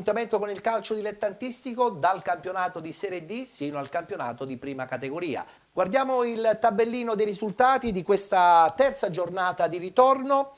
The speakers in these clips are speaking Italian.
Appuntamento con il calcio dilettantistico dal campionato di Serie D sino al campionato di prima categoria. Guardiamo il tabellino dei risultati di questa terza giornata di ritorno.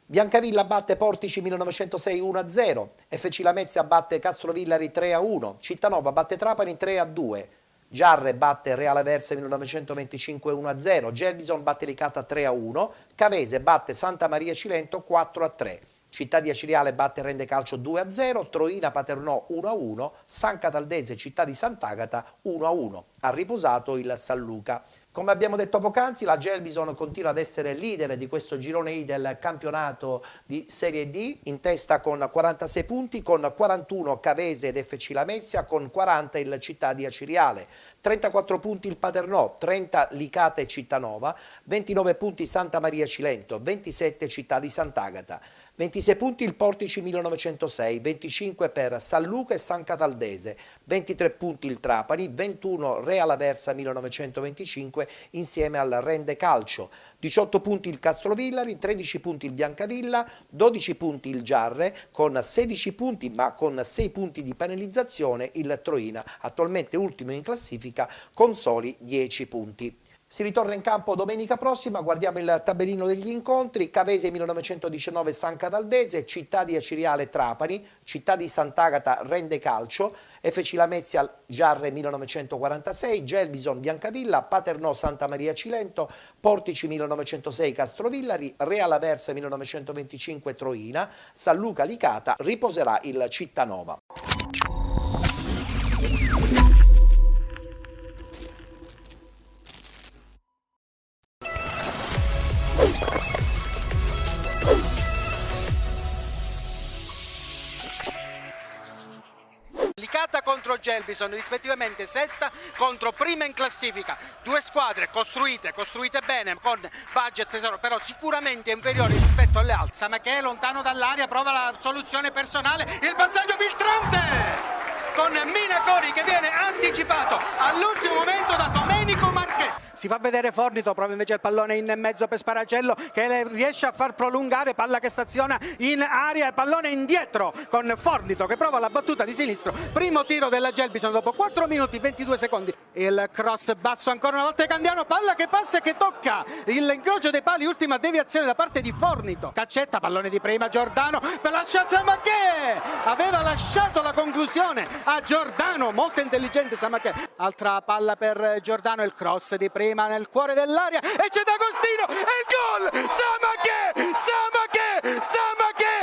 Biancavilla batte Portici 1906 1-0, FC Lamezia batte Castrovillari 3-1, Cittanova batte Trapani 3-2, Giarre batte Reale Aversa 1925 1-0, Gelbison batte Licata 3-1, Cavese batte Santa Maria Cilento 4-3. Città di Aciriale batte Rende Calcio 2-0, Troina Paternò 1-1, San Cataldese Città di Sant'Agata 1-1. Ha riposato il San Luca. Come abbiamo detto poc'anzi, la Gelbison continua ad essere leader di questo girone I del campionato di Serie D, in testa con 46 punti, con 41 Cavese ed FC Lamezia, con 40 il Città di Aciriale, 34 punti il Paternò, 30 Licata e Cittanova, 29 punti Santa Maria Cilento, 27 Città di Sant'Agata, 26 punti il Portici 1906, 25 per San Luca e San Cataldese, 23 punti il Trapani, 21 Reale Aversa 1925 insieme al Rende Calcio, 18 punti il Castrovillari, 13 punti il Biancavilla, 12 punti il Giarre, con 16 punti ma con 6 punti di penalizzazione il Troina, attualmente ultimo in classifica con soli 10 punti. Si ritorna in campo domenica prossima, guardiamo il tabellino degli incontri: Cavese 1919 San Cataldese, Città di Aciriale Trapani, Città di Sant'Agata Rende Calcio, FC Lamezia Giarre 1946, Gelbison Biancavilla, Paternò Santa Maria Cilento, Portici 1906 Castrovillari, Reale Aversa 1925 Troina, San Luca Licata, riposerà il Cittanova. Licata contro Gelbison, rispettivamente sesta contro prima in classifica. Due squadre costruite bene, con budget però sicuramente inferiori rispetto alle altre. Samachè lontano dall'area, prova la soluzione personale, il passaggio filtrante con Minacori che viene anticipato all'ultimo momento da Domenico Marché. Si fa vedere Fornito, prova invece il pallone in mezzo per Sparacello che riesce a far prolungare, palla che staziona in aria e pallone indietro con Fornito che prova la battuta di sinistro. Primo tiro della Gelbison dopo 4 minuti e 22 secondi. Il cross basso ancora una volta Candiano, palla che passa e che tocca l'incrocio dei pali, ultima deviazione da parte di Fornito. Caccetta, pallone di prima, Giordano per la Samachè, aveva lasciato la conclusione a Giordano, molto intelligente Samachè. Altra palla per Giordano, il cross di prima nel cuore dell'area e c'è D'Agostino e il gol! Samachè!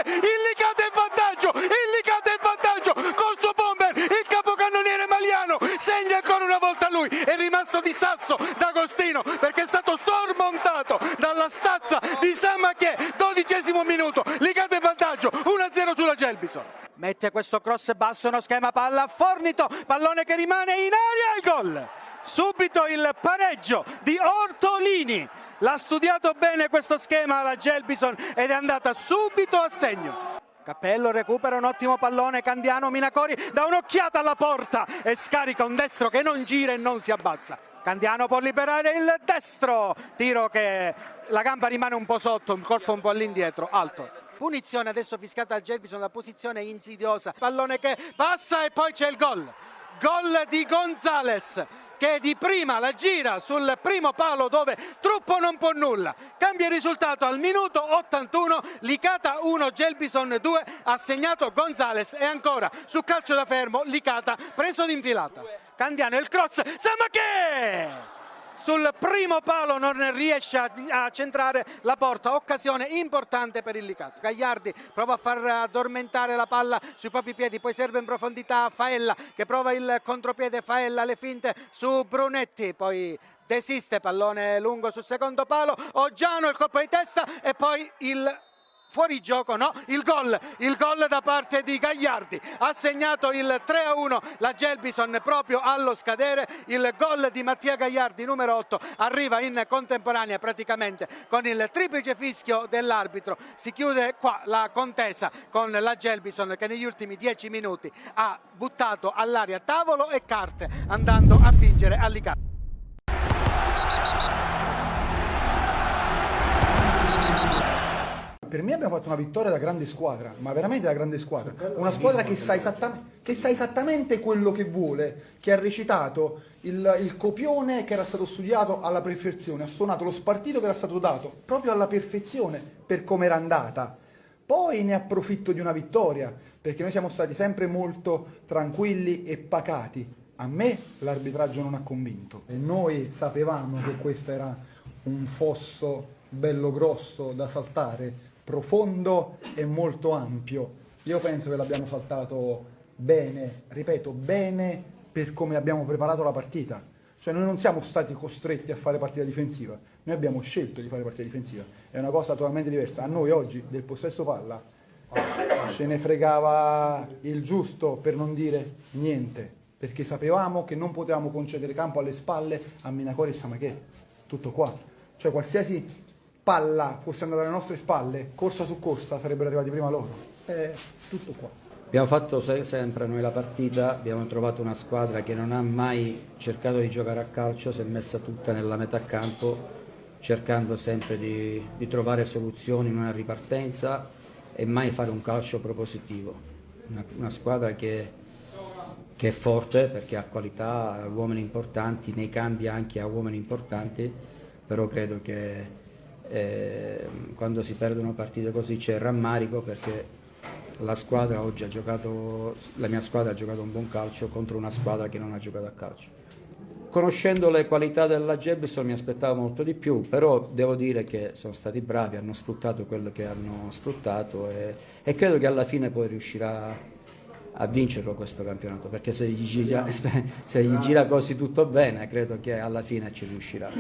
Il Licata in vantaggio col suo bomber, il capocannoniere Maliano segna ancora una volta lui, è rimasto di sasso D'Agostino perché è stato sormontato dalla stazza di Samachè. 12° minuto, Licata in vantaggio 1-0 sulla Gelbison. Mette questo cross basso, uno schema palla a Fornito, pallone che rimane in aria e gol! Subito il pareggio di Ortolini, l'ha studiato bene questo schema la Gelbison ed è andata subito a segno. Cappello recupera un ottimo pallone, Candiano, Minacori dà un'occhiata alla porta e scarica un destro che non gira e non si abbassa. Candiano può liberare il destro, tiro che la gamba rimane un po' sotto, il corpo un po' all'indietro, alto. Punizione adesso fiscata al Gelbison, la posizione insidiosa, pallone che passa e poi c'è il gol. Gol di Gonzales che di prima la gira sul primo palo dove Truppo non può nulla. Cambia il risultato al minuto 81, Licata 1, Gelbison 2, ha segnato Gonzales e ancora su calcio da fermo Licata preso d'infilata. Candiano il cross, Samachè! Sul primo palo non riesce a centrare la porta, occasione importante per il Licata. Gagliardi prova a far addormentare la palla sui propri piedi, poi serve in profondità Faella che prova il contropiede, Faella le finte su Brunetti, poi desiste, pallone lungo sul secondo palo, Oggiano il colpo di testa e poi il fuorigioco, no, il gol da parte di Gagliardi, ha segnato il 3-1 la Gelbison proprio allo scadere. Il gol di Mattia Gagliardi numero 8 arriva in contemporanea praticamente con il triplice fischio dell'arbitro. Si chiude qua la contesa con la Gelbison che negli ultimi 10 minuti ha buttato all'aria tavolo e carte andando a vincere a Licata. Per me abbiamo fatto una vittoria da grande squadra, ma veramente da grande squadra. Una squadra che sa esattamente quello che vuole, che ha recitato il copione che era stato studiato alla perfezione, ha suonato lo spartito che era stato dato proprio alla perfezione per come era andata. Poi ne approfitto di una vittoria, perché noi siamo stati sempre molto tranquilli e pacati. A me l'arbitraggio non ha convinto e noi sapevamo che questo era un fosso bello grosso da saltare, profondo e molto ampio. Io penso che l'abbiamo saltato bene, ripeto, bene per come abbiamo preparato la partita. Cioè noi non siamo stati costretti a fare partita difensiva, noi abbiamo scelto di fare partita difensiva. È una cosa totalmente diversa. A noi oggi del possesso palla ce ne fregava il giusto, per non dire niente, perché sapevamo che non potevamo concedere campo alle spalle a Minacori e Samachè. Tutto qua. Cioè qualsiasi palla fosse andata alle nostre spalle, corsa su corsa, sarebbero arrivati prima loro. È tutto qua. Abbiamo fatto sempre noi la partita, abbiamo trovato una squadra che non ha mai cercato di giocare a calcio, si è messa tutta nella metà campo, cercando sempre di trovare soluzioni in una ripartenza e mai fare un calcio propositivo. Una squadra che è forte perché ha qualità, ha uomini importanti, nei cambi anche ha uomini importanti, però credo che quando si perdono partite così c'è rammarico, perché la squadra oggi ha giocato, la mia squadra ha giocato un buon calcio contro una squadra che non ha giocato a calcio. Conoscendo le qualità della Gelbison mi aspettavo molto di più, però devo dire che sono stati bravi, hanno sfruttato quello che hanno sfruttato e credo che alla fine poi riuscirà a vincerlo questo campionato, perché se gli gira così tutto bene, credo che alla fine ci riuscirà.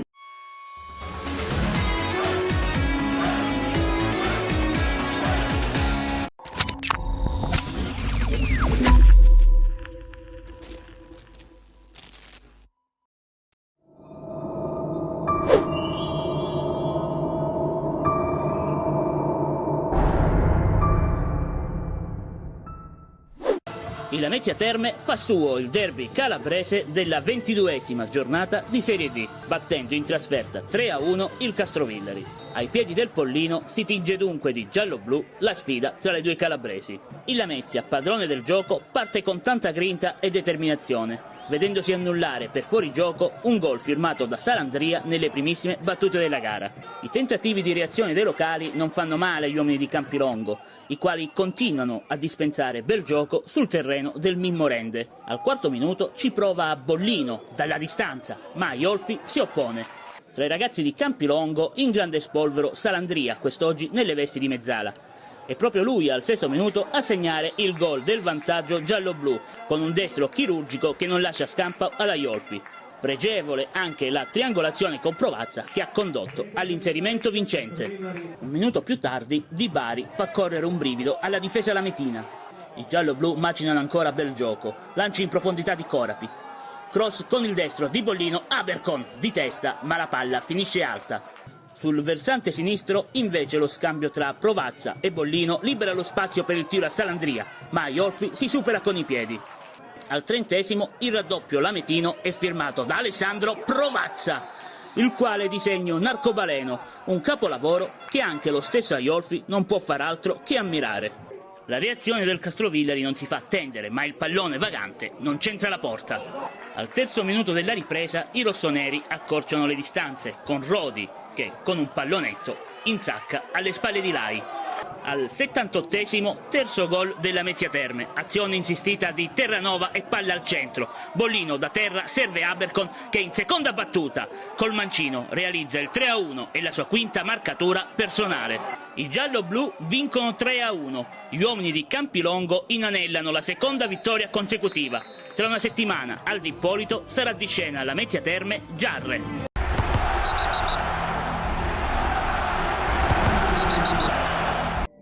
Il Lamezia Terme fa suo il derby calabrese della 22esima giornata di Serie D, battendo in trasferta 3-1 il Castrovillari. Ai piedi del Pollino si tinge dunque di giallo-blu la sfida tra le due calabresi. Il Lamezia, padrone del gioco, parte con tanta grinta e determinazione, vedendosi annullare per fuorigioco un gol firmato da Salandria nelle primissime battute della gara. I tentativi di reazione dei locali non fanno male agli uomini di Campilongo, i quali continuano a dispensare bel gioco sul terreno del Mimmorende. Al quarto minuto ci prova Bollino dalla distanza, ma Iolfi si oppone. Tra i ragazzi di Campilongo in grande spolvero Salandria, quest'oggi nelle vesti di mezzala. È proprio lui al sesto minuto a segnare il gol del vantaggio giallo-blu, con un destro chirurgico che non lascia scampo alla Iolfi. Pregevole anche la triangolazione con Provazza che ha condotto all'inserimento vincente. Un minuto più tardi Di Bari fa correre un brivido alla difesa lametina. I giallo-blu macinano ancora bel gioco, lanci in profondità di Corapi. Cross con il destro di Bollino, Abercon di testa, ma la palla finisce alta. Sul versante sinistro, invece, lo scambio tra Provazza e Bollino libera lo spazio per il tiro a Salandria, ma Iolfi si supera con i piedi. Al 30° il raddoppio lametino è firmato da Alessandro Provazza, il quale disegna un arcobaleno, un capolavoro che anche lo stesso Iolfi non può far altro che ammirare. La reazione del Castrovillari non si fa attendere, ma il pallone vagante non centra la porta. Al terzo minuto della ripresa i rossoneri accorciano le distanze, con Rodi che, con un pallonetto, insacca alle spalle di Lai. Al 78° terzo gol della Lamezia Terme, azione insistita di Terranova e palla al centro. Bollino da terra serve Abercon che in seconda battuta col mancino realizza il 3-1 e la sua quinta marcatura personale. I giallo-blu vincono 3-1, gli uomini di Campilongo inanellano la seconda vittoria consecutiva. Tra una settimana al D'Ippolito sarà di scena la Lamezia Terme Giarre.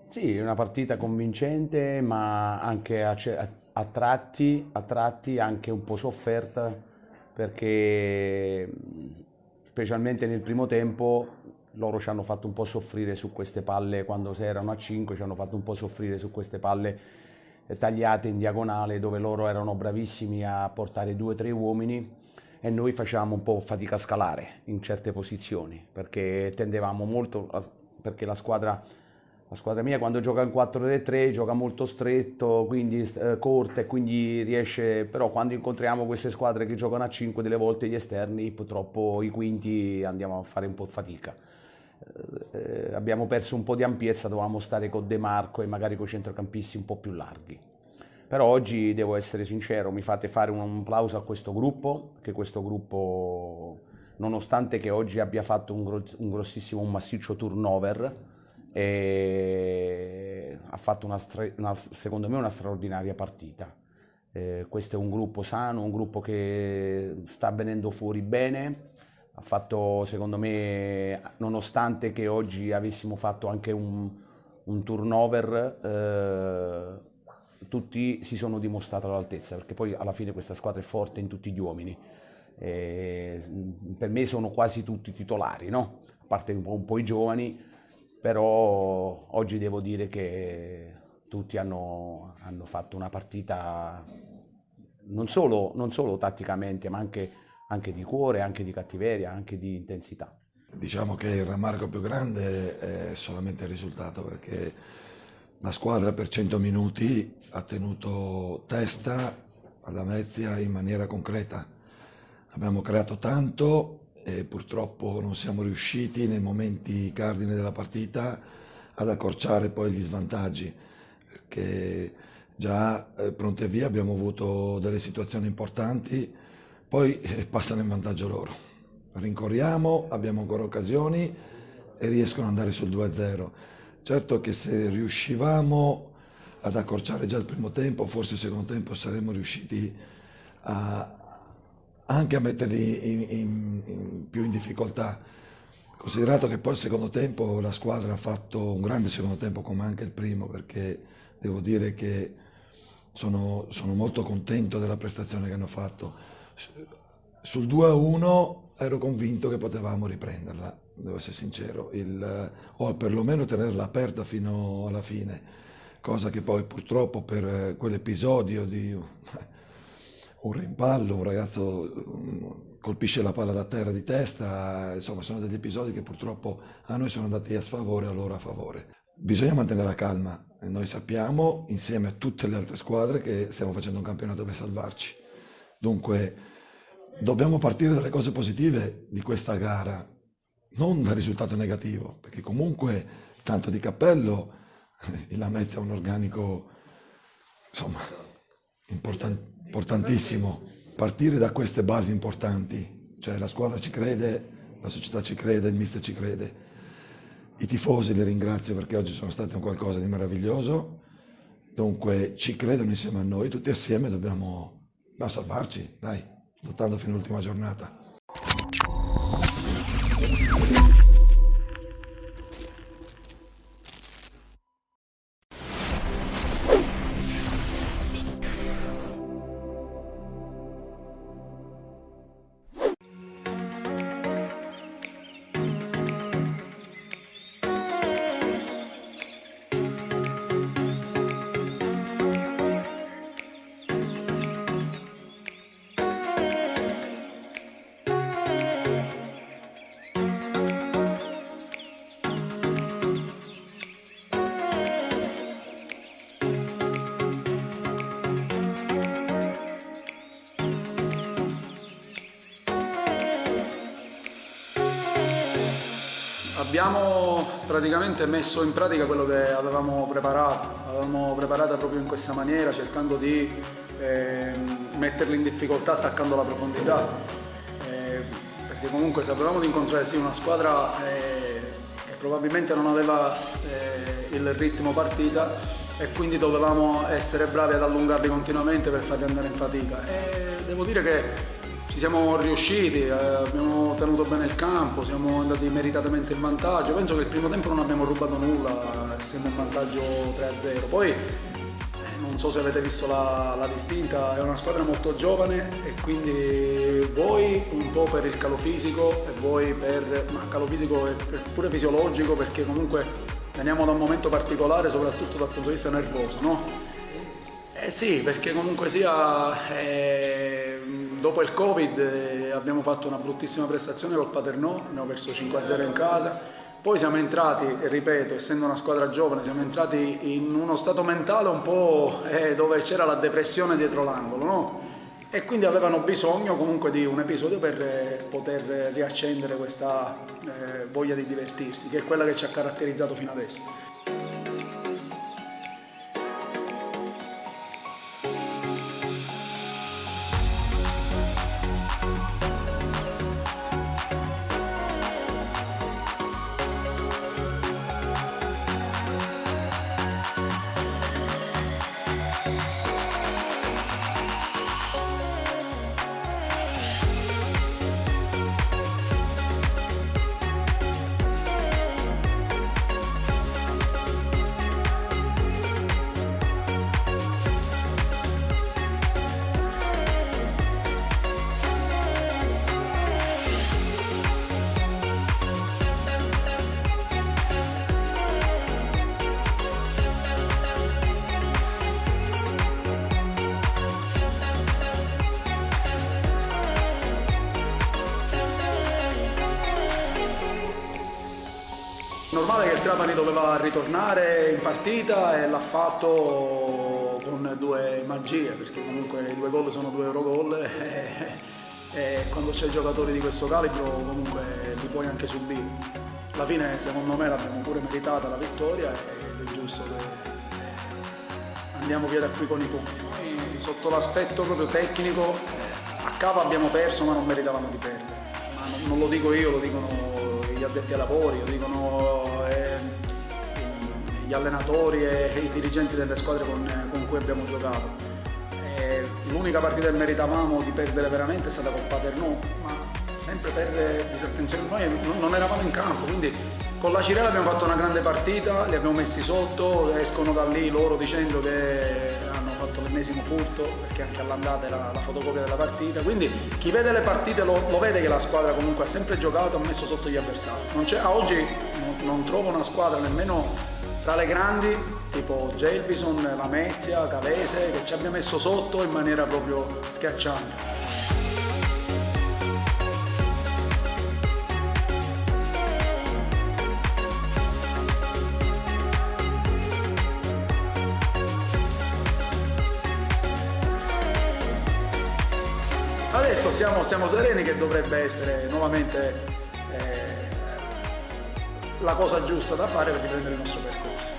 Sì, è una partita convincente, ma anche a tratti anche un po' sofferta, perché specialmente nel primo tempo loro ci hanno fatto un po' soffrire su queste palle, quando erano a 5 ci hanno fatto un po' soffrire su queste palle tagliate in diagonale, dove loro erano bravissimi a portare 2 o 3 uomini e noi facevamo un po' fatica a scalare in certe posizioni, perché tendevamo molto, perché la squadra La squadra mia quando gioca in 4-3-3 gioca molto stretto, quindi corta e quindi riesce, però quando incontriamo queste squadre che giocano a 5 delle volte gli esterni, purtroppo i quinti andiamo a fare un po' fatica. Abbiamo perso un po' di ampiezza, dovevamo stare con De Marco e magari con i centrocampisti un po' più larghi. Però oggi devo essere sincero, mi fate fare un plauso a questo gruppo, che questo gruppo, nonostante che oggi abbia fatto un grossissimo, un massiccio turnover, e ha fatto secondo me una straordinaria partita. Questo è un gruppo sano, un gruppo che sta venendo fuori bene, ha fatto secondo me, nonostante che oggi avessimo fatto anche un turnover, tutti si sono dimostrati all'altezza, perché poi alla fine questa squadra è forte in tutti gli uomini. Per me sono quasi tutti titolari, no? A parte un po' i giovani. Però oggi devo dire che tutti hanno fatto una partita non solo tatticamente, ma anche di cuore, anche di cattiveria, anche di intensità. Diciamo che il rammarico più grande è solamente il risultato, perché la squadra per 100 minuti ha tenuto testa alla Lamezia in maniera concreta. Abbiamo creato tanto e purtroppo non siamo riusciti nei momenti cardine della partita ad accorciare poi gli svantaggi, perché già pronti e via abbiamo avuto delle situazioni importanti, poi passano in vantaggio loro. Rincorriamo, abbiamo ancora occasioni e riescono ad andare sul 2-0. Certo che se riuscivamo ad accorciare già il primo tempo, forse il secondo tempo saremmo riusciti anche a metterli più in difficoltà, considerato che poi il secondo tempo la squadra ha fatto un grande secondo tempo come anche il primo, perché devo dire che sono molto contento della prestazione che hanno fatto. Sul 2-1 ero convinto che potevamo riprenderla, devo essere sincero, o perlomeno tenerla aperta fino alla fine, cosa che poi purtroppo per quell'episodio di un rimpallo, un ragazzo colpisce la palla da terra di testa, insomma sono degli episodi che purtroppo a noi sono andati a sfavore, a loro a favore. Bisogna mantenere la calma, e noi sappiamo insieme a tutte le altre squadre che stiamo facendo un campionato per salvarci, dunque dobbiamo partire dalle cose positive di questa gara, non dal risultato negativo, perché comunque tanto di cappello il Lamezia ha un organico insomma importantissimo. Partire da queste basi importanti, cioè la squadra ci crede, la società ci crede, il mister ci crede, i tifosi li ringrazio perché oggi sono stati un qualcosa di meraviglioso, dunque ci credono insieme a noi, tutti assieme dobbiamo salvarci, dai, lottando fino all'ultima giornata. Abbiamo praticamente messo in pratica quello che avevamo preparata proprio in questa maniera, cercando di metterli in difficoltà attaccando la profondità, perché comunque sapevamo di incontrare sì una squadra che probabilmente non aveva il ritmo partita e quindi dovevamo essere bravi ad allungarli continuamente per farli andare in fatica, e devo dire che ci siamo riusciti, abbiamo tenuto bene il campo, siamo andati meritatamente in vantaggio. Penso che il primo tempo non abbiamo rubato nulla, essendo in vantaggio 3-0. Poi non so se avete visto la distinta, è una squadra molto giovane e quindi voi un po' per il calo fisico e voi ma calo fisico è pure fisiologico, perché comunque veniamo da un momento particolare, soprattutto dal punto di vista nervoso, no? Sì, perché comunque sia dopo il Covid abbiamo fatto una bruttissima prestazione col Paternò, abbiamo perso 5-0 in casa, Poi siamo entrati, ripeto, essendo una squadra giovane, siamo entrati in uno stato mentale un po' dove c'era la depressione dietro l'angolo, no? E quindi avevano bisogno comunque di un episodio per poter riaccendere questa voglia di divertirsi, che è quella che ci ha caratterizzato fino adesso. Normale che il Trapani doveva ritornare in partita e l'ha fatto con 2 magie, perché comunque i 2 gol sono 2 Eurogol e quando c'è giocatori di questo calibro comunque li puoi anche subire. Alla fine secondo me l'abbiamo pure meritata la vittoria ed è giusto che andiamo via da qui con i punti. Noi sotto l'aspetto proprio tecnico a Cava abbiamo perso ma non meritavamo di perdere, ma non lo dico io, lo dicono gli addetti ai lavori, lo dicono gli allenatori e i dirigenti delle squadre con cui abbiamo giocato. L'unica partita che meritavamo di perdere veramente è stata col Paternò, ma sempre per disattenzione. Noi non eravamo in campo, quindi con la Cirella abbiamo fatto una grande partita, li abbiamo messi sotto, escono da lì loro dicendo che hanno fatto l'ennesimo furto, perché anche all'andata era la fotocopia della partita. Quindi chi vede le partite lo vede che la squadra comunque ha sempre giocato, ha messo sotto gli avversari. A oggi non trovo una squadra nemmeno tra le grandi, tipo Gelbison, Lamezia, Cavese, che ci abbia messo sotto in maniera proprio schiacciante. Adesso siamo sereni che dovrebbe essere nuovamente la cosa giusta da fare per riprendere il nostro percorso.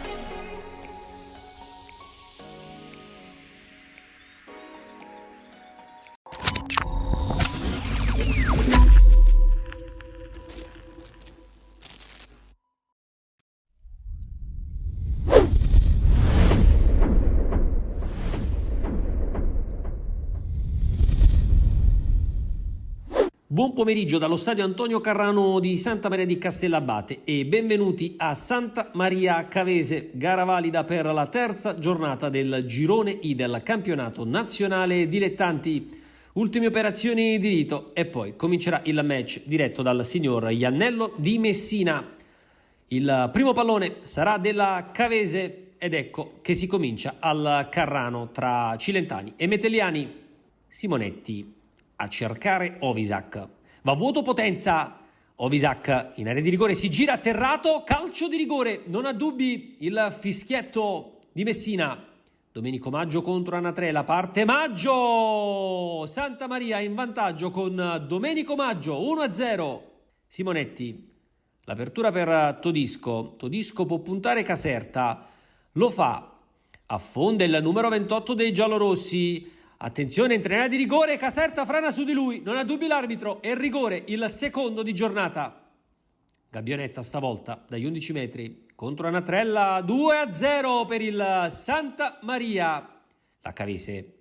Buon pomeriggio dallo stadio Antonio Carrano di Santa Maria di Castellabate e benvenuti a Santa Maria Cavese, gara valida per la terza giornata del girone I del campionato nazionale dilettanti. Ultime operazioni di rito e poi comincerà il match diretto dal signor Iannello di Messina. Il primo pallone sarà della Cavese ed ecco che si comincia al Carrano tra Cilentani e Metelliani. Simonetti a cercare Ovisac, va vuoto potenza, Ovisac in area di rigore si gira atterrato, calcio di rigore, non ha dubbi il fischietto di Messina. Domenico Maggio contro Anatrella, parte Maggio, Santa Maria in vantaggio con Domenico Maggio, 1-0. Simonetti, l'apertura per Todisco può puntare Caserta, lo fa, affonda il numero 28 dei giallorossi. Attenzione, entra in area di rigore, Caserta frana su di lui, non ha dubbi l'arbitro, e rigore, il secondo di giornata. Gabbionetta stavolta dagli 11 metri contro Anatrella, 2-0 per il Santa Maria. La Cavese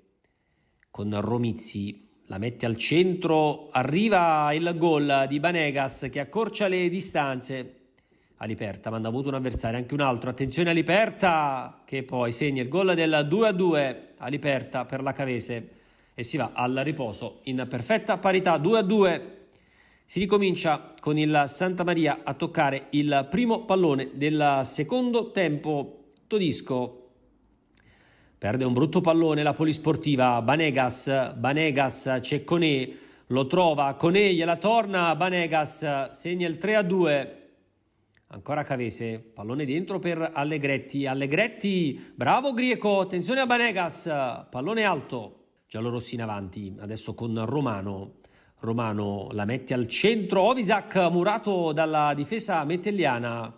con Romizzi la mette al centro, arriva il gol di Banegas che accorcia le distanze. Aliperta manda avuto un avversario, anche un altro, attenzione Aliperta che poi segna il gol del 2-2, Aliperta per la Cavese e si va al riposo in perfetta parità, 2-2. Si ricomincia con il Santa Maria a toccare il primo pallone del secondo tempo. Todisco perde un brutto pallone, la polisportiva, Banegas c'è Conè, lo trova, Conè gliela torna, Banegas segna il 3-2. Ancora Cavese, pallone dentro per Allegretti, bravo Grieco, attenzione a Banegas, pallone alto, giallorossi in avanti, adesso con Romano la mette al centro, Ovisac murato dalla difesa mettelliana,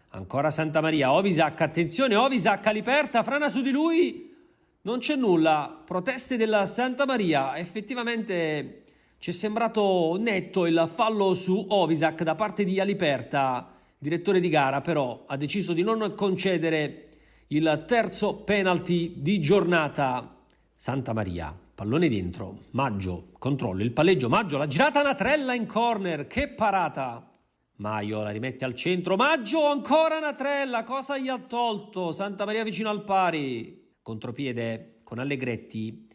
ancora Santamaria, Ovisac, attenzione Ovisac, Aliperta, frana su di lui, non c'è nulla, proteste della Santamaria, effettivamente ci è sembrato netto il fallo su Ovisac da parte di Aliperta. Il direttore di gara però ha deciso di non concedere il terzo penalty di giornata. Santamaria, pallone dentro, Maggio, controllo, il palleggio, Maggio, la girata Natrella in corner, che parata! Maio la rimette al centro, Maggio, ancora Natrella, cosa gli ha tolto? Santamaria vicino al pari, contropiede con Allegretti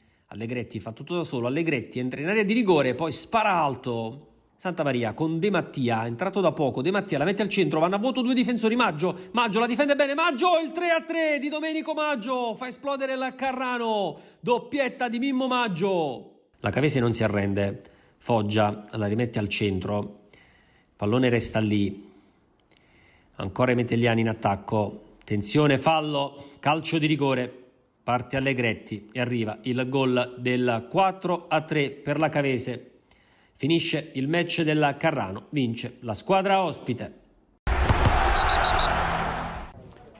fa tutto da solo, Allegretti entra in area di rigore, poi spara alto. Santamaria con De Mattia, entrato da poco, De Mattia la mette al centro, vanno a vuoto 2 difensori, Maggio la difende bene, Maggio, il 3-3 di Domenico Maggio, fa esplodere il Carrano, doppietta di Mimmo Maggio. La Cavese non si arrende, Foggia la rimette al centro, pallone resta lì, ancora i metelliani in attacco, tensione, fallo, calcio di rigore. Parte Allegretti e arriva il gol del 4-3 per la Cavese. Finisce il match del Carrano, vince la squadra ospite.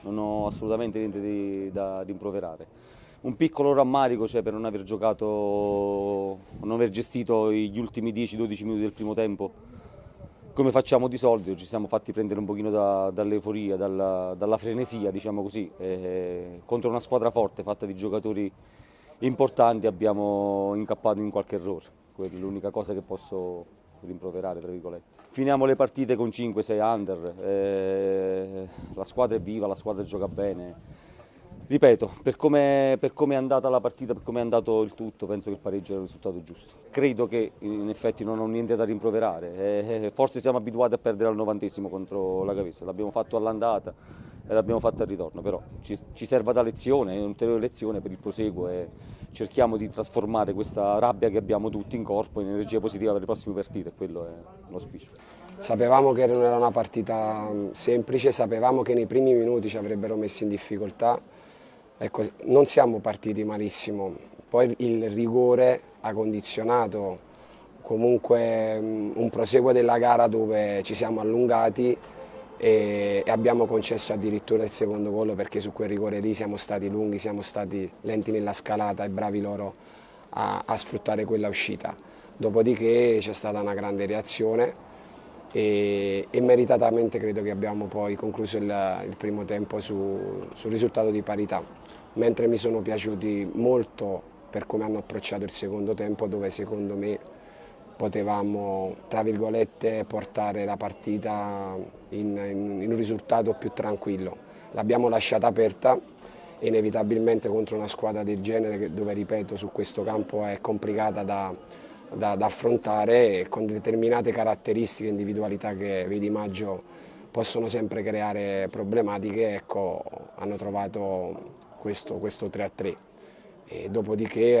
Non ho assolutamente niente da rimproverare. Un piccolo rammarico c'è per non aver giocato, non aver gestito gli ultimi 10-12 minuti del primo tempo come facciamo di solito. Ci siamo fatti prendere un pochino dall'euforia, dalla frenesia, diciamo così. Contro una squadra forte, fatta di giocatori importanti, abbiamo incappato in qualche errore. Quella è l'unica cosa che posso rimproverare, tra virgolette. Finiamo le partite con 5-6 under, la squadra è viva, la squadra gioca bene. Ripeto, per come è andata la partita, per come è andato il tutto, penso che il pareggio era il risultato giusto. Credo che in effetti non ho niente da rimproverare, forse siamo abituati a perdere al 90° contro la Cavese, l'abbiamo fatto all'andata e l'abbiamo fatto al ritorno, però ci serve da lezione, un'ulteriore lezione per il proseguo e cerchiamo di trasformare questa rabbia che abbiamo tutti in corpo in energia positiva per le prossime partite, quello è l'auspicio. Sapevamo che non era una partita semplice, sapevamo che nei primi minuti ci avrebbero messo in difficoltà. Ecco, non siamo partiti malissimo, poi il rigore ha condizionato comunque un proseguo della gara dove ci siamo allungati e abbiamo concesso addirittura il secondo gol perché su quel rigore lì siamo stati lunghi, siamo stati lenti nella scalata e bravi loro a sfruttare quella uscita. Dopodiché c'è stata una grande reazione e meritatamente credo che abbiamo poi concluso il primo tempo sul risultato di parità. Mentre mi sono piaciuti molto per come hanno approcciato il secondo tempo, dove secondo me potevamo, tra virgolette, portare la partita in un risultato più tranquillo. L'abbiamo lasciata aperta e inevitabilmente contro una squadra del genere, dove ripeto su questo campo è complicata da affrontare, e con determinate caratteristiche e individualità che vedi Maggio possono sempre creare problematiche, ecco, hanno trovato questo 3-3 e dopodiché,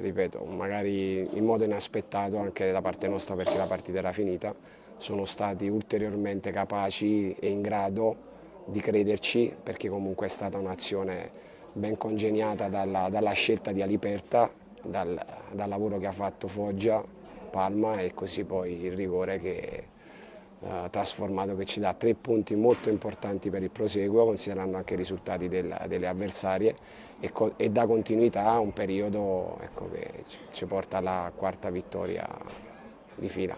ripeto, magari in modo inaspettato anche da parte nostra perché la partita era finita, sono stati ulteriormente capaci e in grado di crederci perché comunque è stata un'azione ben congegnata dalla scelta di Aliperta, dal lavoro che ha fatto Foggia, Palma e così poi il rigore che trasformato, che ci dà 3 punti molto importanti per il proseguo, considerando anche i risultati delle avversarie e dà continuità a un periodo, ecco, che ci porta alla 4ª vittoria di fila.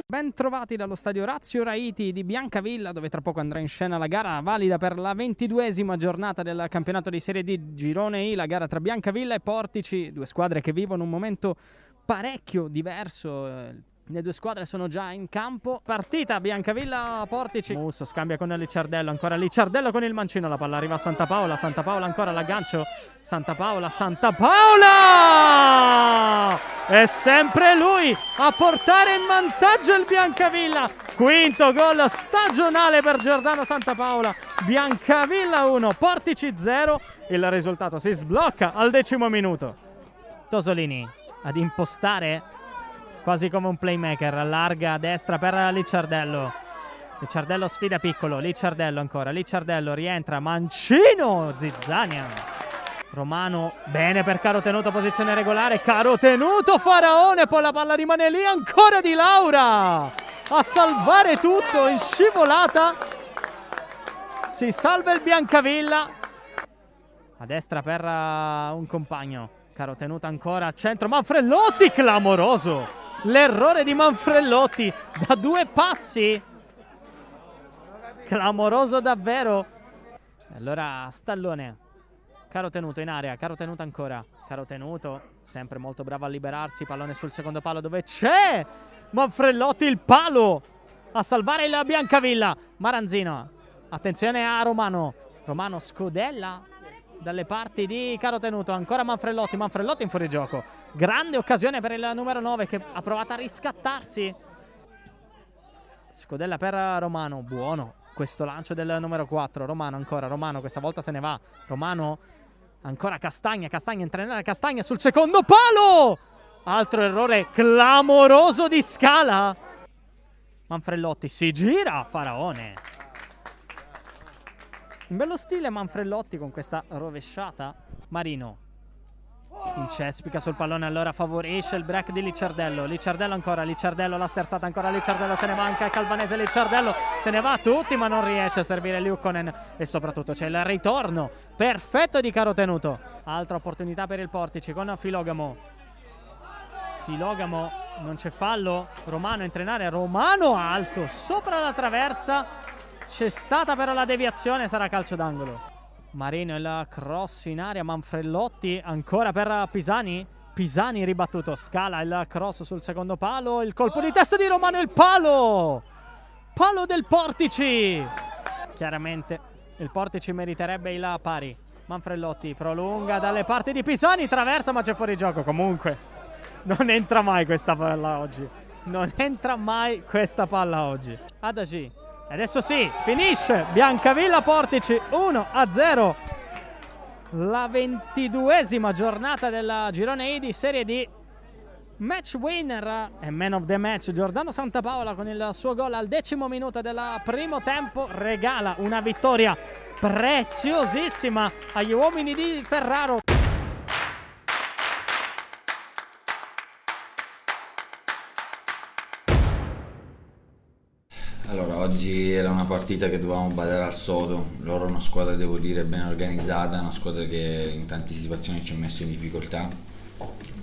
Ben trovati dallo stadio Orazio Raiti di Biancavilla, dove tra poco andrà in scena la gara valida per la 22ª giornata del campionato di Serie D Girone I, la gara tra Biancavilla e Portici, due squadre che vivono un momento parecchio diverso. Le due squadre sono già in campo. Partita Biancavilla Portici. Musso scambia con Licciardello. Ancora Licciardello con il mancino. La palla arriva a Santapaola. Santapaola ancora l'aggancio. Santapaola. È sempre lui a portare in vantaggio il Biancavilla. Quinto gol stagionale per Giordano Santapaola. Biancavilla 1, Portici 0. Il risultato si sblocca al 10° minuto. Tosolini ad impostare quasi come un playmaker, allarga a destra per Licciardello. Licciardello sfida Piccolo, Licciardello ancora, Licciardello rientra, mancino, Zizzania. Romano, bene per Carotenuto, posizione regolare, Carotenuto, Faraone, poi la palla rimane lì, ancora Di Laura a salvare tutto in scivolata. Si salva il Biancavilla. A destra per un compagno, Carotenuto ancora a centro, Manfrelotti, clamoroso. L'errore di Manfrelotti da 2 passi. Clamoroso davvero. Allora Stallone. Carotenuto in area, Carotenuto ancora. Carotenuto, sempre molto bravo a liberarsi. Pallone sul secondo palo dove c'è Manfrelotti, il palo a salvare il Biancavilla. Maranzino, attenzione a Romano. Romano scodella dalle parti di Carotenuto, ancora Manfrelotti, Manfrelotti in fuorigioco. Grande occasione per il numero 9 che ha provato a riscattarsi. Scodella per Romano, buono questo lancio del numero 4. Romano ancora, Romano questa volta se ne va. Romano ancora Castagna, Castagna entra in area, Castagna sul secondo palo. Altro errore clamoroso di Scala. Manfrelotti si gira, Faraone. In bello stile Manfrelotti con questa rovesciata. Marino incespica sul pallone, allora favorisce il break di Licciardello. Licciardello ancora, Licciardello la sterzata ancora, Licciardello se ne va anche Calvanese, Licciardello se ne va a tutti ma non riesce a servire Liukkonen e soprattutto c'è il ritorno perfetto di Carotenuto. Altra opportunità per il Portici con Filogamo. Filogamo, non c'è fallo, Romano entra in area, Romano alto sopra la traversa. C'è stata però la deviazione, sarà calcio d'angolo. Marino il cross in area, Manfrelotti ancora per Pisani. Pisani ribattuto, Scala il cross sul secondo palo, il colpo di testa di Romano, il palo! Palo del Portici! Chiaramente il Portici meriterebbe il pari. Manfrelotti prolunga dalle parti di Pisani, traversa ma c'è fuori gioco. Comunque non entra mai questa palla oggi. Non entra mai questa palla oggi. Adagi. Adesso sì, finisce Biancavilla Portici 1-0. La 22esima giornata del girone I di Serie D. Match winner e man of the match Giordano Santapaola con il suo gol al 10° minuto del primo tempo regala una vittoria preziosissima agli uomini di Ferraro. Allora, oggi era una partita che dovevamo badare al sodo. Loro una squadra, devo dire, ben organizzata, una squadra che in tante situazioni ci ha messo in difficoltà,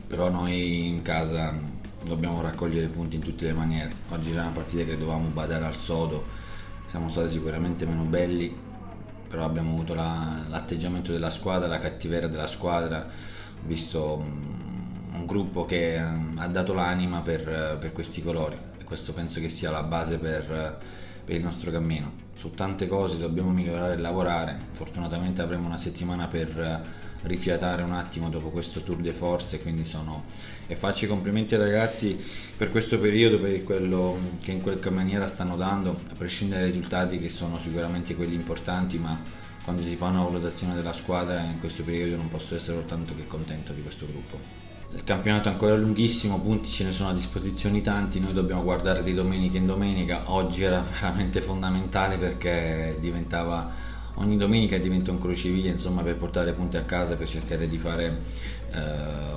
però noi in casa dobbiamo raccogliere punti in tutte le maniere. Oggi era una partita che dovevamo badare al sodo, siamo stati sicuramente meno belli, però abbiamo avuto l'atteggiamento della squadra, la cattiveria della squadra. Ho visto un gruppo che ha dato l'anima per questi colori. Questo penso che sia la base per il nostro cammino. Su tante cose dobbiamo migliorare e lavorare. Fortunatamente avremo una settimana per rifiatare un attimo dopo questo tour de force, quindi e faccio i complimenti ai ragazzi per questo periodo, per quello che in qualche maniera stanno dando, a prescindere dai risultati che sono sicuramente quelli importanti, ma quando si fa una valutazione della squadra in questo periodo non posso essere soltanto che contento di questo gruppo. Il campionato è ancora lunghissimo, punti ce ne sono a disposizione tanti, noi dobbiamo guardare di domenica in domenica. Oggi era veramente fondamentale perché ogni domenica diventa un crocevia, insomma, per portare punti a casa, per cercare di fare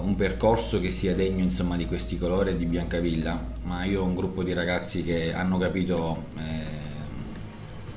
un percorso che sia degno, insomma, di questi colori e di Biancavilla. Ma io ho un gruppo di ragazzi che hanno capito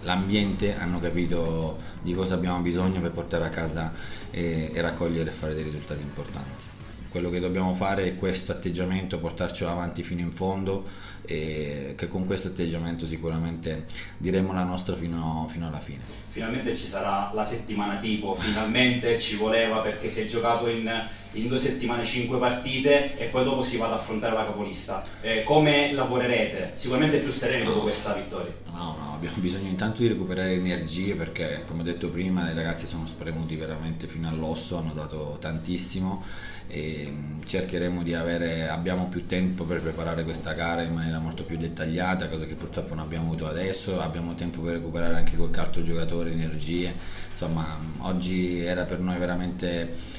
l'ambiente, hanno capito di cosa abbiamo bisogno per portare a casa e raccogliere e fare dei risultati importanti. Quello che dobbiamo fare è questo atteggiamento, portarcelo avanti fino in fondo, e che con questo atteggiamento sicuramente diremo la nostra fino alla fine. Finalmente ci sarà la settimana tipo, finalmente ci voleva, perché si è giocato in in 2 settimane 5 partite e poi dopo si va ad affrontare la capolista. Come lavorerete? Sicuramente più sereni dopo questa vittoria. No, abbiamo bisogno intanto di recuperare energie perché, come ho detto prima, i ragazzi sono spremuti veramente fino all'osso, hanno dato tantissimo e cercheremo di abbiamo più tempo per preparare questa gara in maniera molto più dettagliata, cosa che purtroppo non abbiamo avuto adesso. Abbiamo tempo per recuperare anche qualche altro giocatore, energie. Insomma, oggi era per noi veramente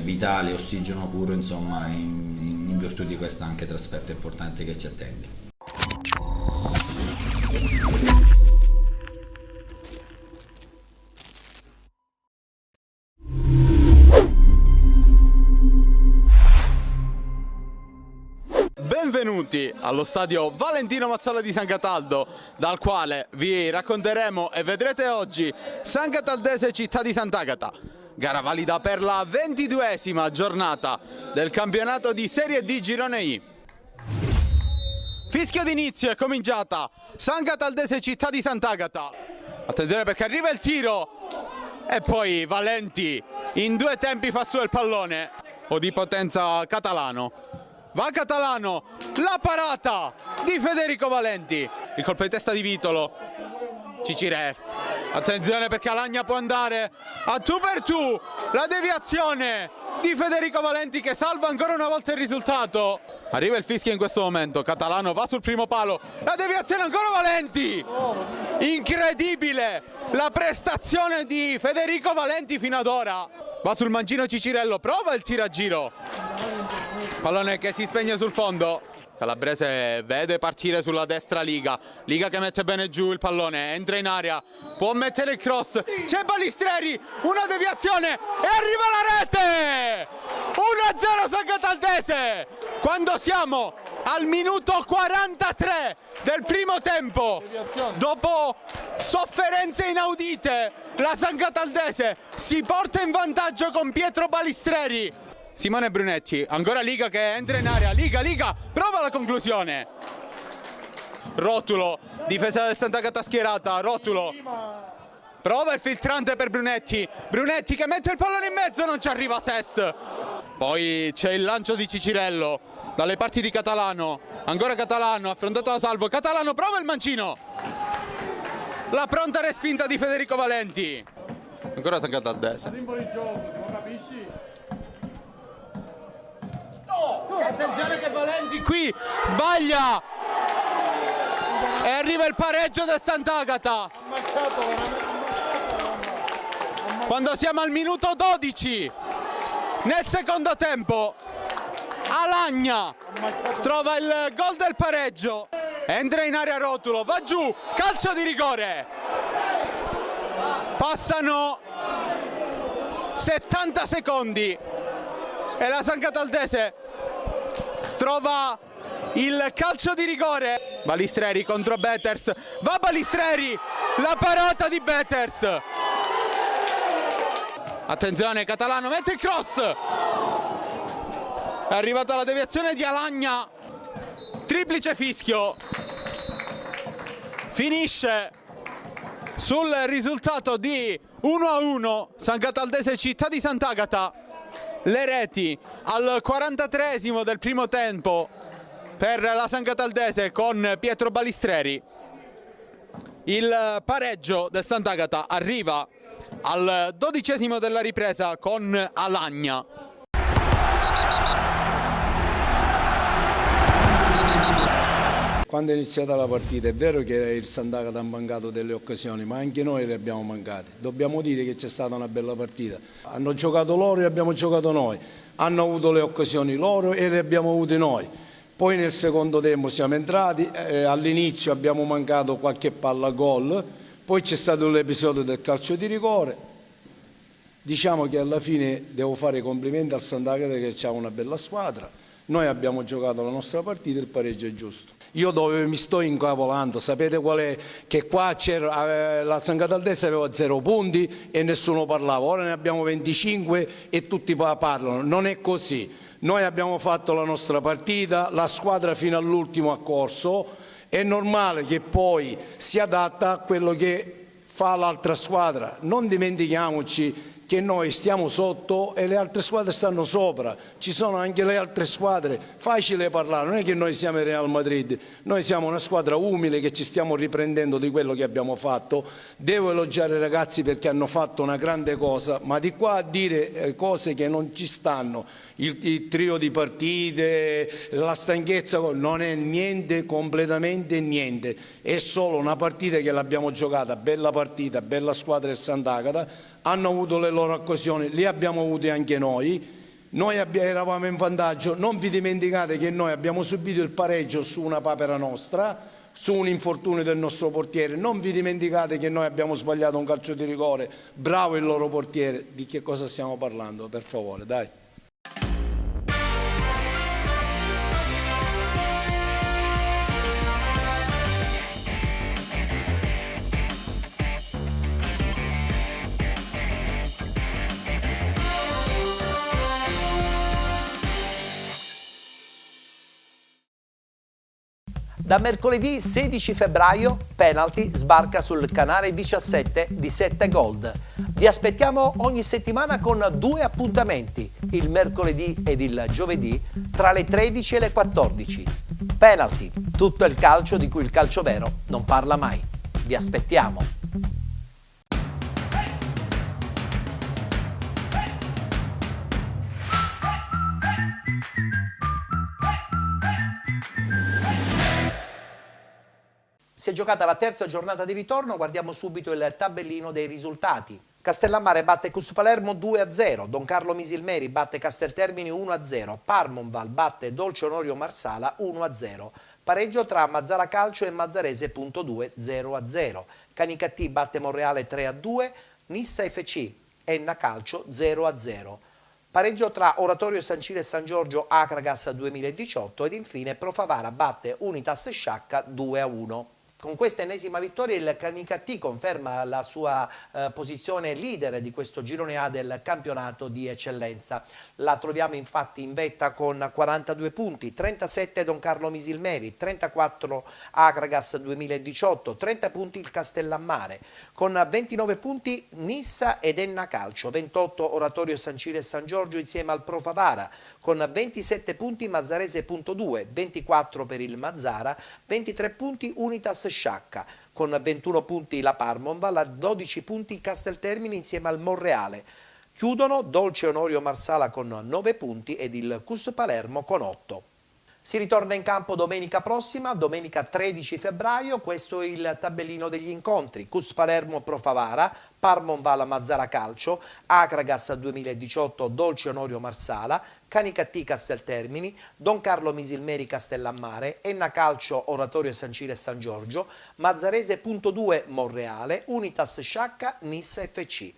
vitale, ossigeno puro, insomma, in virtù di questa anche trasferta importante che ci attende. Benvenuti allo stadio Valentino Mazzola di San Cataldo, dal quale vi racconteremo e vedrete oggi San Cataldese Città di Sant'Agata, gara valida per la 22esima giornata del campionato di Serie D Girone I. Fischio d'inizio, è cominciata San Cataldese Città di Sant'Agata. Attenzione perché arriva il tiro e poi Valenti in 2 tempi fa su il pallone, o di potenza Catalano. Va Catalano, la parata di Federico Valenti, il colpo di testa di Vitolo, Cicire, attenzione perché Alagna può andare a tu per tu, la deviazione di Federico Valenti che salva ancora una volta il risultato. Arriva il fischio in questo momento, Catalano va sul primo palo, la deviazione ancora Valenti, incredibile la prestazione di Federico Valenti fino ad ora. Va sul mancino Cicirello, prova il tiro a giro, pallone che si spegne sul fondo. Calabrese vede partire sulla destra Liga che mette bene giù il pallone, entra in area, può mettere il cross, c'è Balistreri, una deviazione e arriva la rete! 1-0 San Cataldese, quando siamo al minuto 43 del primo tempo. Dopo sofferenze inaudite, la San Cataldese si porta in vantaggio con Pietro Balistreri. Simone Brunetti, ancora Liga che entra in area, Liga, prova la conclusione. Rotulo, difesa del Sant'Agata schierata, Rotulo. Prova il filtrante per Brunetti che mette il pallone in mezzo, non ci arriva Ses. Poi c'è il lancio di Cicirello, dalle parti di Catalano, ancora Catalano, affrontato da Salvo, Catalano prova il mancino. La pronta respinta di Federico Valenti. Ancora San Cataldese. Attenzione che Valenti qui sbaglia e arriva il pareggio del Sant'Agata quando siamo al minuto 12 nel secondo tempo. Alagna trova il gol del pareggio, entra in area Rotulo, va giù, calcio di rigore. Passano 70 secondi e la San Cataldese trova il calcio di rigore. Balistreri contro Beters, va Balistreri, la parata di Beters. Attenzione, Catalano mette il cross, è arrivata la deviazione di Alagna, triplice fischio, finisce sul risultato di 1-1 San Cataldese Città di Sant'Agata. Le reti al 43esimo del primo tempo per la San Cataldese con Pietro Balistreri. Il pareggio del Sant'Agata arriva al 12esimo della ripresa con Alagna. Quando è iniziata la partita è vero che il Sant'Agata ha mancato delle occasioni, ma anche noi le abbiamo mancate. Dobbiamo dire che c'è stata una bella partita. Hanno giocato loro e abbiamo giocato noi. Hanno avuto le occasioni loro e le abbiamo avute noi. Poi nel secondo tempo siamo entrati, all'inizio abbiamo mancato qualche palla gol, poi c'è stato l'episodio del calcio di rigore. Diciamo che alla fine devo fare i complimenti al Sant'Agata che ha una bella squadra. Noi abbiamo giocato la nostra partita, il pareggio è giusto. Io dove mi sto incavolando, sapete qual è? Che qua c'era, la San Cataldese aveva 0 punti e nessuno parlava, ora ne abbiamo 25 e tutti parlano. Non è così. Noi abbiamo fatto la nostra partita, la squadra fino all'ultimo ha corso, è normale che poi si adatta a quello che fa l'altra squadra. Non dimentichiamoci che noi stiamo sotto e le altre squadre stanno sopra. Ci sono anche le altre squadre, facile parlare, non è che noi siamo il Real Madrid, noi siamo una squadra umile che ci stiamo riprendendo di quello che abbiamo fatto. Devo elogiare i ragazzi perché hanno fatto una grande cosa, ma di qua a dire cose che non ci stanno, il trio di partite, la stanchezza, non è niente, completamente niente, è solo una partita che l'abbiamo giocata, bella partita, bella squadra del Sant'Agata, hanno avuto le loro occasioni, li abbiamo avuti anche noi. Noi eravamo in vantaggio, non vi dimenticate che noi abbiamo subito il pareggio su una papera nostra, su un infortunio del nostro portiere, non vi dimenticate che noi abbiamo sbagliato un calcio di rigore, bravo il loro portiere. Di che cosa stiamo parlando, per favore, dai. Da mercoledì 16 febbraio Penalty sbarca sul canale 17 di 7 Gold. Vi aspettiamo ogni settimana con 2 appuntamenti, il mercoledì ed il giovedì, tra le 13 e le 14. Penalty, tutto il calcio di cui il calcio vero non parla mai. Vi aspettiamo! Si è giocata la terza giornata di ritorno, guardiamo subito il tabellino dei risultati. Castellammare batte Cus Palermo 2-0, Don Carlo Misilmeri batte Casteltermini 1-0, Parmonval batte Dolce Onorio Marsala 1-0, pareggio tra Mazzara Calcio e Mazzarese .2 0-0, Canicattì batte Monreale 3-2, Nissa FC Enna Calcio 0-0. Pareggio tra Oratorio San Ciro e San Giorgio Acragas 2018 ed infine Profavara batte Unitas Sciacca 2-1. Con questa ennesima vittoria il Canicattì conferma la sua posizione leader di questo girone A del campionato di eccellenza. La troviamo infatti in vetta con 42 punti, 37 Don Carlo Misilmeri, 34 Acragas 2018, 30 punti il Castellammare, con 29 punti Nissa ed Enna Calcio, 28 Oratorio San Ciro e San Giorgio insieme al Profavara, con 27 punti Mazzarese .2, 24 per il Mazzara, 23 punti Unitas Sciacca, con 21 punti la Parmonval, 12 punti Casteltermini insieme al Monreale. Chiudono Dolce Onorio Marsala con 9 punti ed il Cus Palermo con 8. Si ritorna in campo domenica prossima, domenica 13 febbraio, questo è il tabellino degli incontri: Cus Palermo Profavara, Parmonval Mazzara Calcio, Acragas 2018 Dolce Onorio Marsala, Canicattì Casteltermini, Don Carlo Misilmeri Castellammare, Enna Calcio Oratorio San Ciro e San Giorgio, Mazzarese .2 Monreale, Unitas Sciacca, Nissa FC.